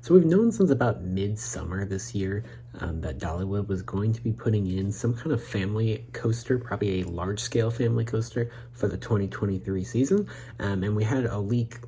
So we've known since about midsummer this year that Dollywood was going to be putting in some kind of family coaster, probably a large-scale family coaster for the 2023 season. And we had a leak.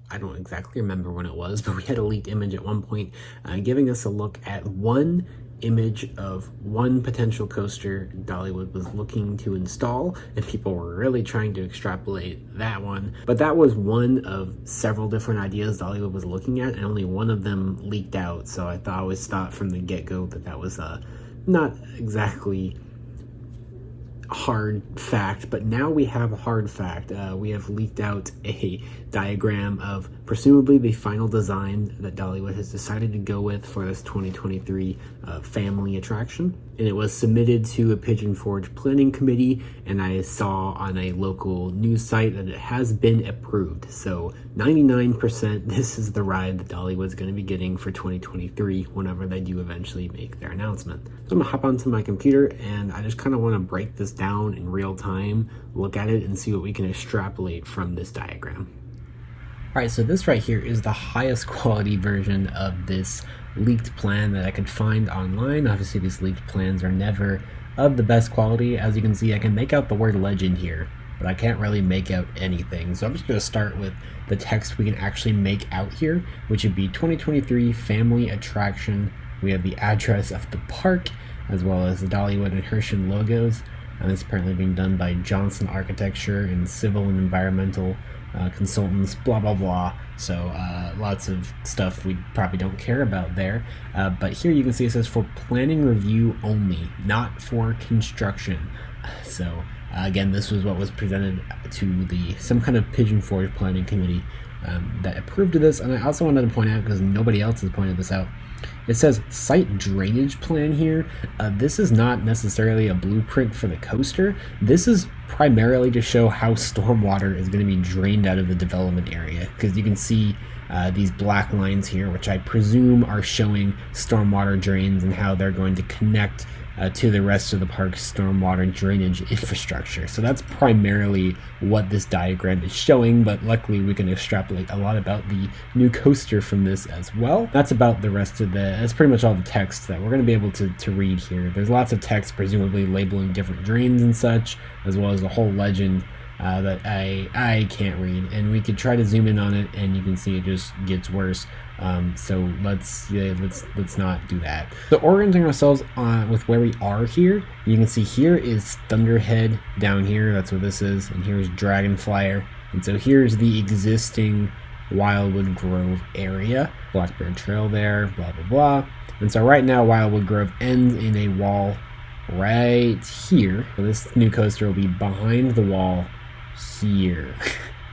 I don't exactly remember when it was, but we had a leaked image at one point giving us a look at one image of one potential coaster Dollywood was looking to install, and people were really trying to extrapolate that one. But that was one of several different ideas Dollywood was looking at, and only one of them leaked out. So I always thought from the get-go that was not exactly hard fact, but now we have a hard fact. We have leaked out a diagram of presumably the final design that Dollywood has decided to go with for this 2023 family attraction, and it was submitted to a Pigeon Forge planning committee, and I saw on a local news site that it has been approved. So 99% this is the ride that Dollywood's going to be getting for 2023 whenever they do eventually make their announcement. So I'm gonna hop onto my computer, and I just kind of want to break this down in real time, look at it, and see what we can extrapolate from this diagram. All right, so this right here is the highest quality version of this leaked plan that I could find online. Obviously, these leaked plans are never of the best quality. As you can see, I can make out the word legend here, but I can't really make out anything. So I'm just going to start with the text we can actually make out here, which would be 2023 family attraction. We have the address of the park, as well as the Dollywood and Herschend logos. And it's apparently being done by Johnson Architecture and Civil and Environmental consultants, blah blah blah. So lots of stuff we probably don't care about there, but here you can see it says for planning review only, not for construction. So again, this was what was presented to some kind of Pigeon Forge planning committee that approved of this. And I also wanted to point out, because nobody else has pointed this out, it says site drainage plan here. This is not necessarily a blueprint for the coaster. This is primarily to show how stormwater is going to be drained out of the development area, because you can see these black lines here, which I presume are showing stormwater drains and how they're going to connect to the rest of the park's stormwater drainage infrastructure. So that's primarily what this diagram is showing, but luckily we can extrapolate a lot about the new coaster from this as well. That's about the rest of that's pretty much all the text that we're going to be able to read here. There's lots of text presumably labeling different drains and such, as well as a whole legend that I can't read, and we could try to zoom in on it, and you can see it just gets worse. So let's not do that. So orienting ourselves with where we are here, you can see here is Thunderhead down here. That's what this is, and here's Dragonflyer, and so here's the existing Wildwood Grove area. Blackbird Trail there, blah blah blah. And so right now Wildwood Grove ends in a wall right here. So this new coaster will be behind the wall here.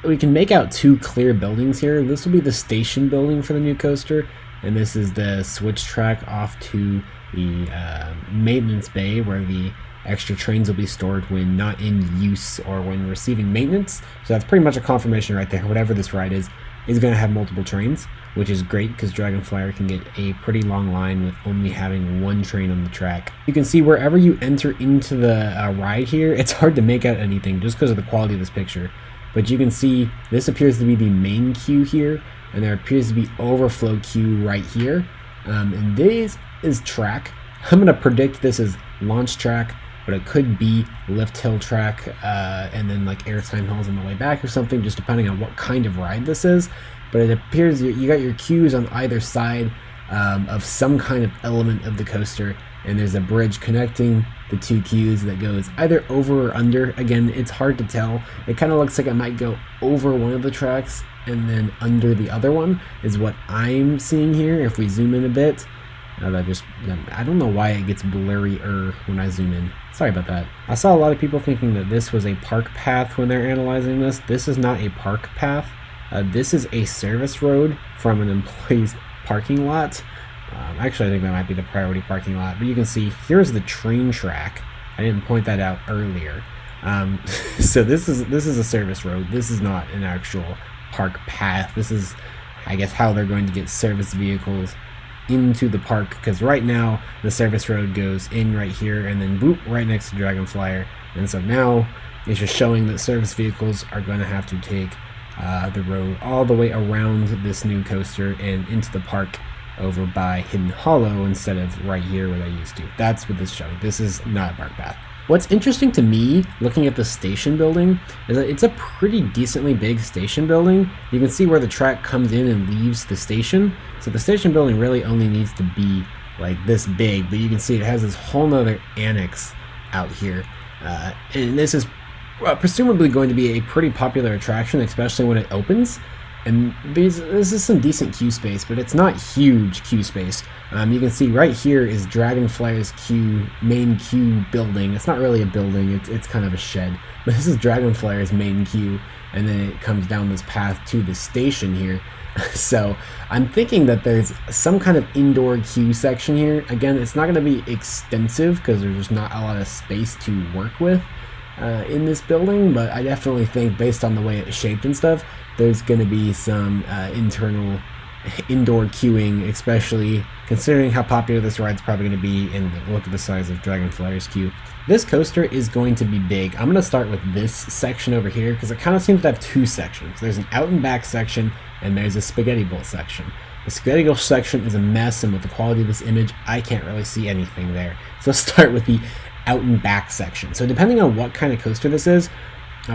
We can make out two clear buildings here. This will be the station building for the new coaster, and this is the switch track off to the maintenance bay, where the extra trains will be stored when not in use or when receiving maintenance. So that's pretty much a confirmation right there. Whatever this ride is going to have multiple trains, which is great because Dragonflyer can get a pretty long line with only having one train on the track. You can see wherever you enter into the ride here, it's hard to make out anything just because of the quality of this picture. But you can see this appears to be the main queue here, and there appears to be overflow queue right here. And this is track. I'm going to predict this is launch track, but it could be lift hill track, and then like airtime hills on the way back or something, just depending on what kind of ride this is. But it appears you got your queues on either side of some kind of element of the coaster, and there's a bridge connecting the two queues that goes either over or under. Again, it's hard to tell. It kind of looks like it might go over one of the tracks and then under the other one is what I'm seeing here. If we zoom in a bit, I don't know why it gets blurrier when I zoom in. Sorry about that. I saw a lot of people thinking that this was a park path when they're analyzing this. This is not a park path. This is a service road from an employee's parking lot. Actually, I think that might be the priority parking lot, but you can see here's the train track. I didn't point that out earlier. So this is a service road. This is not an actual park path. This is, I guess, how they're going to get service vehicles into the park, because right now the service road goes in right here and then boop right next to Dragonflyer, and so now it's just showing that service vehicles are going to have to take the road all the way around this new coaster and into the park over by Hidden Hollow instead of right here where they used to. That's what this is showing. This is not a bike path. What's interesting to me, looking at the station building, is that it's a pretty decently big station building. You can see where the track comes in and leaves the station. So the station building really only needs to be like this big, but you can see it has this whole nother annex out here. And this is presumably going to be a pretty popular attraction, especially when it opens. And this is some decent queue space, but it's not huge queue space. You can see right here is Dragonfly's main queue building. It's not really a building, it's kind of a shed. But this is Dragonfly's main queue, and then it comes down this path to the station here. So I'm thinking that there's some kind of indoor queue section here. Again, it's not going to be extensive because there's just not a lot of space to work with in this building, but I definitely think based on the way it's shaped and stuff, there's going to be some internal indoor queuing, especially considering how popular this ride's probably going to be, and look at the size of Dragonfly's queue. This coaster is going to be big. I'm going to start with this section over here because it kind of seems to have two sections. There's an out and back section, and there's a spaghetti bowl section. The spaghetti bowl section is a mess, and with the quality of this image, I can't really see anything there. So let's start with the out and back section. So depending on what kind of coaster this is,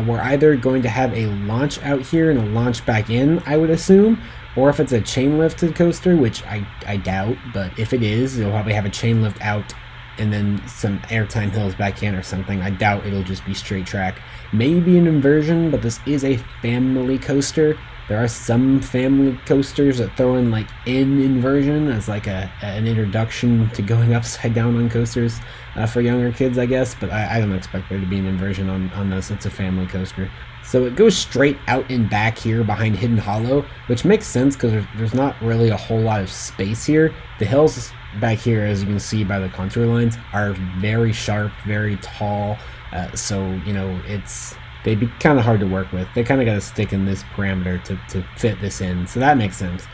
we're either going to have a launch out here and a launch back in, I would assume, or if it's a chain lifted coaster, which I doubt, but if it is, it'll probably have a chain lift out and then some airtime hills back in or something. I doubt it'll just be straight track. Maybe an inversion, but this is a family coaster. There are some family coasters that throw in like an inversion as like an introduction to going upside down on coasters for younger kids, I guess, but I don't expect there to be an inversion on this. It's a family coaster. So it goes straight out and back here behind Hidden Hollow, which makes sense because there's not really a whole lot of space here. The hills back here, as you can see by the contour lines, are very sharp, very tall, so you know they'd be kind of hard to work with. They kind of got to stick in this parameter to fit this in, so that makes sense.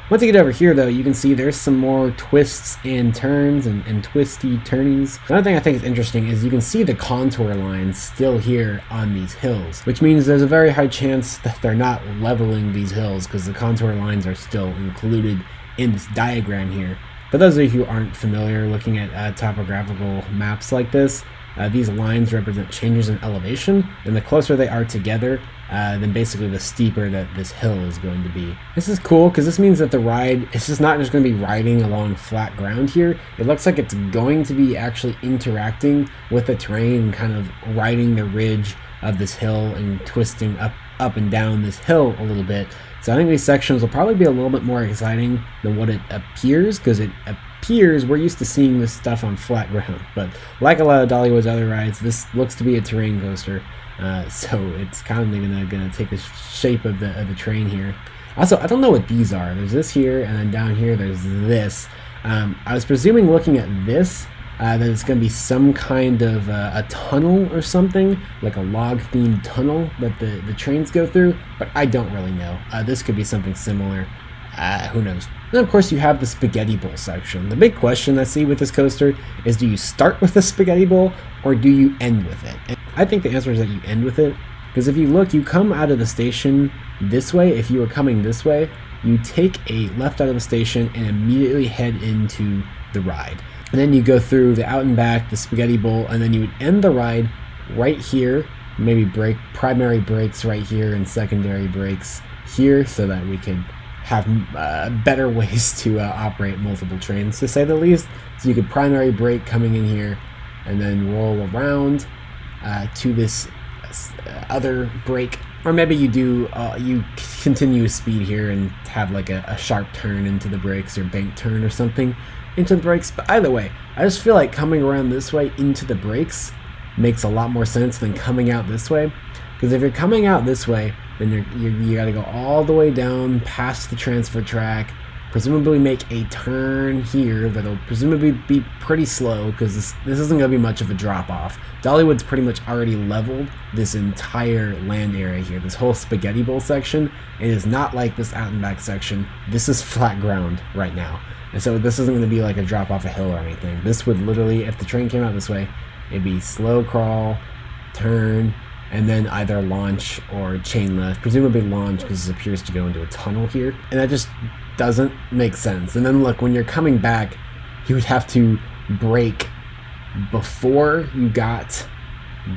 Once you get over here, though, you can see there's some more twists and turns and twisty turnies. Another thing I think is interesting is you can see the contour lines still here on these hills, which means there's a very high chance that they're not leveling these hills because the contour lines are still included in this diagram here. For those of you who aren't familiar looking at topographical maps like this, these lines represent changes in elevation, and the closer they are together, then basically the steeper that this hill is going to be. This is cool because this means that the ride, it's just not just going to be riding along flat ground here. It looks like it's going to be actually interacting with the terrain and kind of riding the ridge of this hill and twisting up and down this hill a little bit. So I think these sections will probably be a little bit more exciting than what it appears, because it appears we're used to seeing this stuff on flat ground, but like a lot of Dollywood's other rides, this looks to be a terrain coaster, so it's kind of gonna take the shape of the terrain here. Also, I don't know what these are. There's this here, and then down here there's this. I was presuming looking at this that it's going to be some kind of a tunnel or something, like a log-themed tunnel that the trains go through, but I don't really know. This could be something similar. Who knows? And of course you have the spaghetti bowl section. The big question I see with this coaster is, do you start with the spaghetti bowl or do you end with it? And I think the answer is that you end with it, because if you look, you come out of the station this way. If you were coming this way, you take a left out of the station and immediately head into the ride. And then you go through the out and back, the spaghetti bowl, and then you would end the ride right here, maybe break primary brakes right here and secondary brakes here, so that we could have better ways to operate multiple trains, to say the least. So you could primary brake coming in here and then roll around to this other brake, or maybe you do you continue speed here and have like a sharp turn into the brakes, or bank turn or something into the brakes. But either way, I just feel like coming around this way into the brakes makes a lot more sense than coming out this way, because if you're coming out this way, then you got to go all the way down past the transfer track, presumably make a turn here that'll presumably be pretty slow, because this isn't going to be much of a drop off. Dollywood's pretty much already leveled this entire land area here, this whole spaghetti bowl section. It is not like this out and back section. This is flat ground right now, and so this isn't going to be like a drop off a hill or anything. This would literally, if the train came out this way, it'd be slow crawl, turn, and then either launch or chain lift, presumably launch because it appears to go into a tunnel here. And that just doesn't make sense. And then look, when you're coming back, you would have to brake before you got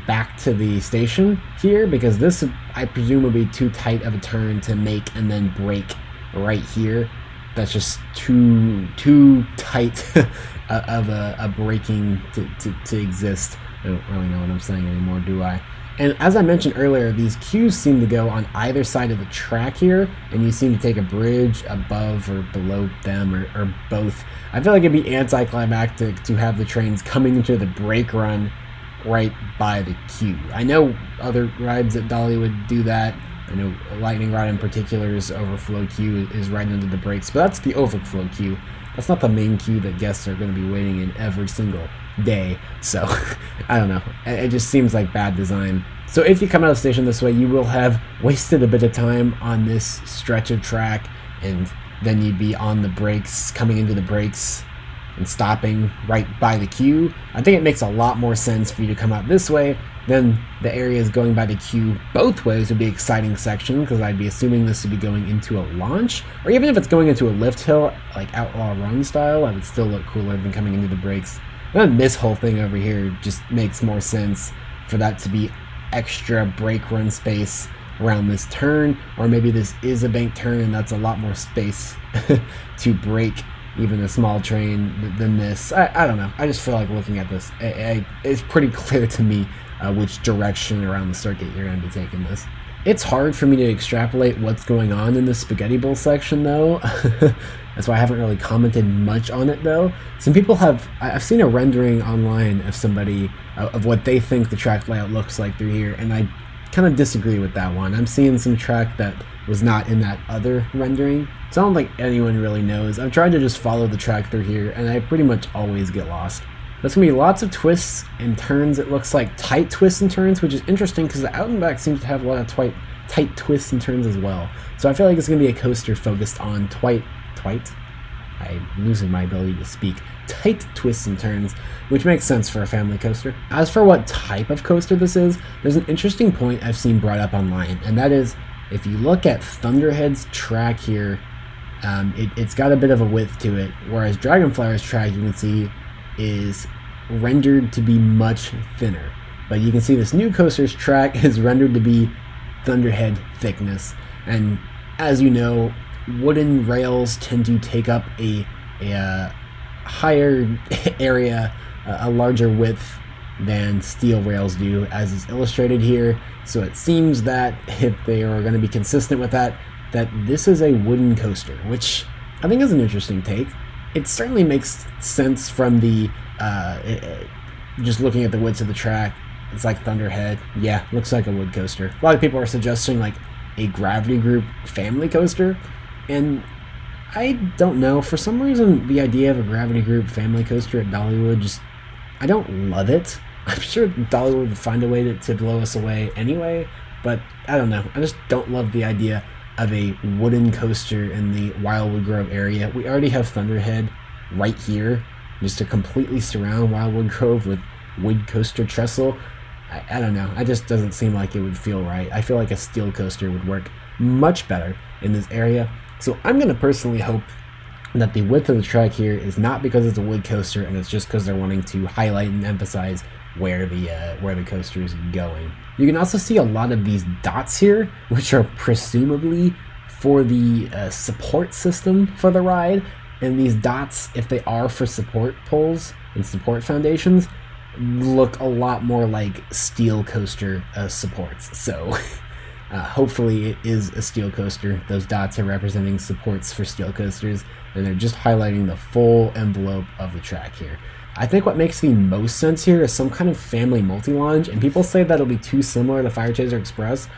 back to the station here, because this, I presume, would be too tight of a turn to make and then brake right here. That's just too tight of a braking to exist. I don't really know what I'm saying anymore, do I? And as I mentioned earlier, these cues seem to go on either side of the track here, and you seem to take a bridge above or below them, or both. I feel like it'd be anticlimactic to have the trains coming into the brake run right by the cue. I know other rides at Dollywood do that. I know Lightning Rod in particular's overflow queue is right into the brakes, but that's the overflow queue. That's not the main queue that guests are going to be waiting in every single day. So, I don't know. It just seems like bad design. So if you come out of the station this way, you will have wasted a bit of time on this stretch of track, and then you'd be on the brakes, coming into the brakes, and stopping right by the queue. I think it makes a lot more sense for you to come out this way. Then the areas going by the queue both ways would be an exciting section, because I'd be assuming this would be going into a launch, or even if it's going into a lift hill, like Outlaw Run style, that would still look cooler than coming into the brakes. And then this whole thing over here just makes more sense for that to be extra brake run space around this turn, or maybe this is a bank turn and that's a lot more space to brake even a small train than this. I don't know. I just feel like looking at this, it's pretty clear to me which direction around the circuit you're going to be taking this. It's hard for me to extrapolate what's going on in the Spaghetti Bowl section, though. That's why I haven't really commented much on it, though. Some people I've seen a rendering online of somebody, of what they think the track layout looks like through here, and I kind of disagree with that one. I'm seeing some track that was not in that other rendering, so I don't think anyone really knows. I've tried to just follow the track through here, and I pretty much always get lost. There's going to be lots of twists and turns. It looks like tight twists and turns, which is interesting because the Out and Back seems to have a lot of tight twists and turns as well. So I feel like it's going to be a coaster focused on I'm losing my ability to speak. Tight twists and turns, which makes sense for a family coaster. As for what type of coaster this is, there's an interesting point I've seen brought up online, and that is, if you look at Thunderhead's track here, it's got a bit of a width to it, whereas Dragonflyer's track, you can see, is rendered to be much thinner. But you can see this new coaster's track is rendered to be Thunderhead thickness. And as you know, wooden rails tend to take up a higher area, a larger width than steel rails do, as is illustrated here. So it seems that if they are going to be consistent with that this is a wooden coaster, which I think is an interesting take. It certainly makes sense from the just looking at the widths of the track. It's like Thunderhead. Yeah, looks like a wood coaster. A lot of people are suggesting like a Gravity Group family coaster, and I don't know. For some reason, the idea of a Gravity Group family coaster at Dollywood, just, I don't love it. I'm sure Dollywood would find a way to blow us away anyway, but I don't know. I just don't love the idea of a wooden coaster in the Wildwood Grove area. We already have Thunderhead right here, just to completely surround Wildwood Grove with wood coaster trestle. I don't know. It just doesn't seem like it would feel right. I feel like a steel coaster would work much better in this area. So I'm going to personally hope that the width of the track here is not because it's a wood coaster, and it's just because they're wanting to highlight and emphasize where the coaster is going. You can also see a lot of these dots here, which are presumably for the support system for the ride. And these dots, if they are for support poles and support foundations, look a lot more like steel coaster supports. So hopefully it is a steel coaster. Those dots are representing supports for steel coasters, and they're just highlighting the full envelope of the track here. I think what makes the most sense here is some kind of family multi-launch, and people say that'll be too similar to Fire Chaser Express.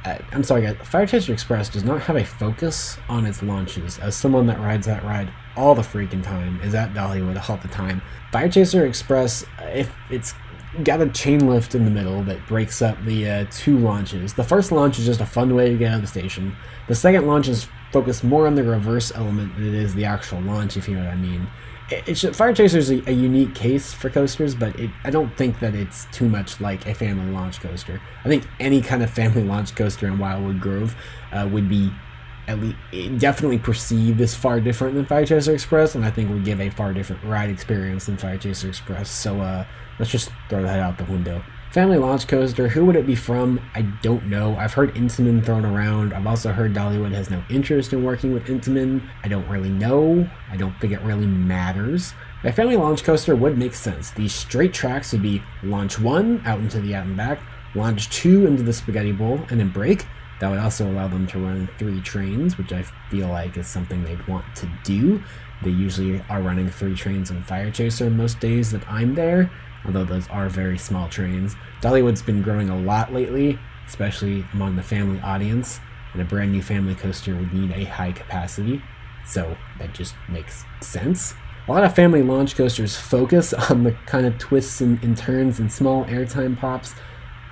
I'm sorry guys, Fire Chaser Express does not have a focus on its launches. As someone that rides that ride all the freaking time, is at Dollywood all the time, Fire Chaser Express, if it's got a chain lift in the middle that breaks up the two launches. The first launch is just a fun way to get out of the station. The second launch is focus more on the reverse element than it is the actual launch, if you know what I mean. Fire Chaser is a unique case for coasters, but I don't think that it's too much like a family launch coaster. I think any kind of family launch coaster in Wildwood Grove would be at least definitely perceived as far different than Fire Chaser Express, and I think would give a far different ride experience than Fire Chaser Express. So let's just throw that out the window. Family launch coaster, who would it be from? I don't know. I've heard Intamin thrown around. I've also heard Dollywood has no interest in working with Intamin. I don't really know. I don't think it really matters. A family launch coaster would make sense. These straight tracks would be launch 1 out into the out and back, launch 2 into the spaghetti bowl, and then break. That would also allow them to run 3 trains, which I feel like is something they'd want to do. They usually are running 3 trains on Fire Chaser most days that I'm there, although those are very small trains. Dollywood's been growing a lot lately, especially among the family audience, and a brand new family coaster would need a high capacity, so that just makes sense. A lot of family launch coasters focus on the kind of twists and turns and small airtime pops.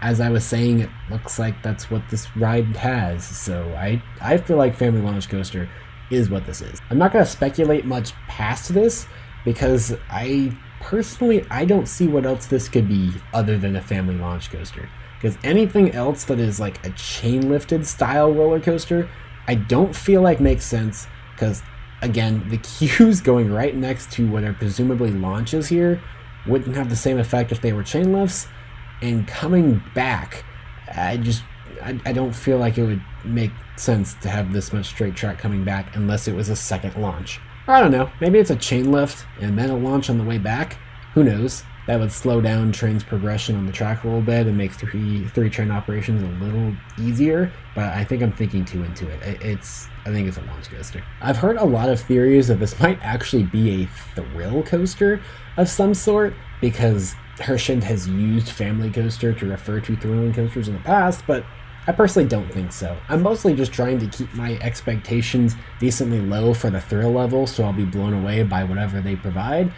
As I was saying, it looks like that's what this ride has, so I feel like family launch coaster is what this is. I'm not going to speculate much past this, because I don't see what else this could be other than a family launch coaster. Because anything else that is like a chain lifted style roller coaster, I don't feel like makes sense, because again, the queues going right next to what are presumably launches here wouldn't have the same effect if they were chain lifts. And coming back, I don't feel like it would make sense to have this much straight track coming back unless it was a second launch. Or I don't know, maybe it's a chain lift and then a launch on the way back. Who knows? That would slow down train's progression on the track a little bit and make three train operations a little easier, but I think I'm thinking too into it. I think it's a launch coaster. I've heard a lot of theories that this might actually be a thrill coaster of some sort, because Herschend has used family coaster to refer to thrilling coasters in the past, but I personally don't think so. I'm mostly just trying to keep my expectations decently low for the thrill level, so I'll be blown away by whatever they provide.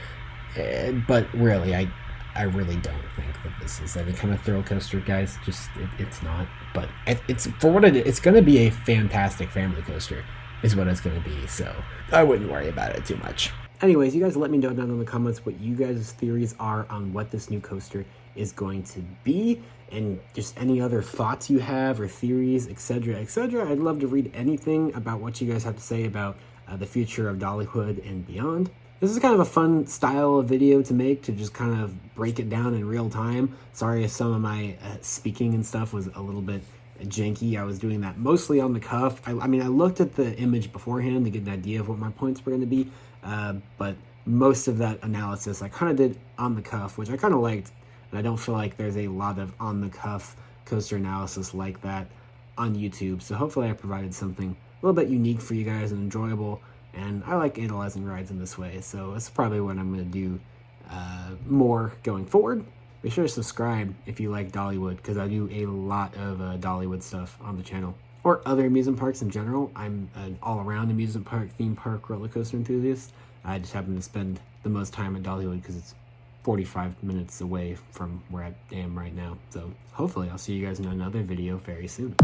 But really, I really don't think that this is any kind of thrill coaster, guys. It's not. But it's for what it is. It's going to be a fantastic family coaster, is what it's going to be. So I wouldn't worry about it too much. Anyways, you guys let me know down in the comments what you guys' theories are on what this new coaster is going to be, and just any other thoughts you have or theories, etc., etc. I'd love to read anything about what you guys have to say about the future of Dollywood and beyond. This is kind of a fun style of video to make, to just kind of break it down in real time. Sorry if some of my speaking and stuff was a little bit janky. I was doing that mostly on the cuff. I mean, I looked at the image beforehand to get an idea of what my points were going to be, but most of that analysis I kind of did on the cuff, which I kind of liked, and I don't feel like there's a lot of on-the-cuff coaster analysis like that on YouTube, so hopefully I provided something a little bit unique for you guys and enjoyable. And I like analyzing rides in this way, so that's probably what I'm going to do more going forward. Be sure to subscribe if you like Dollywood, because I do a lot of Dollywood stuff on the channel. Or other amusement parks in general. I'm an all-around amusement park, theme park, roller coaster enthusiast. I just happen to spend the most time at Dollywood because it's 45 minutes away from where I am right now. So hopefully I'll see you guys in another video very soon.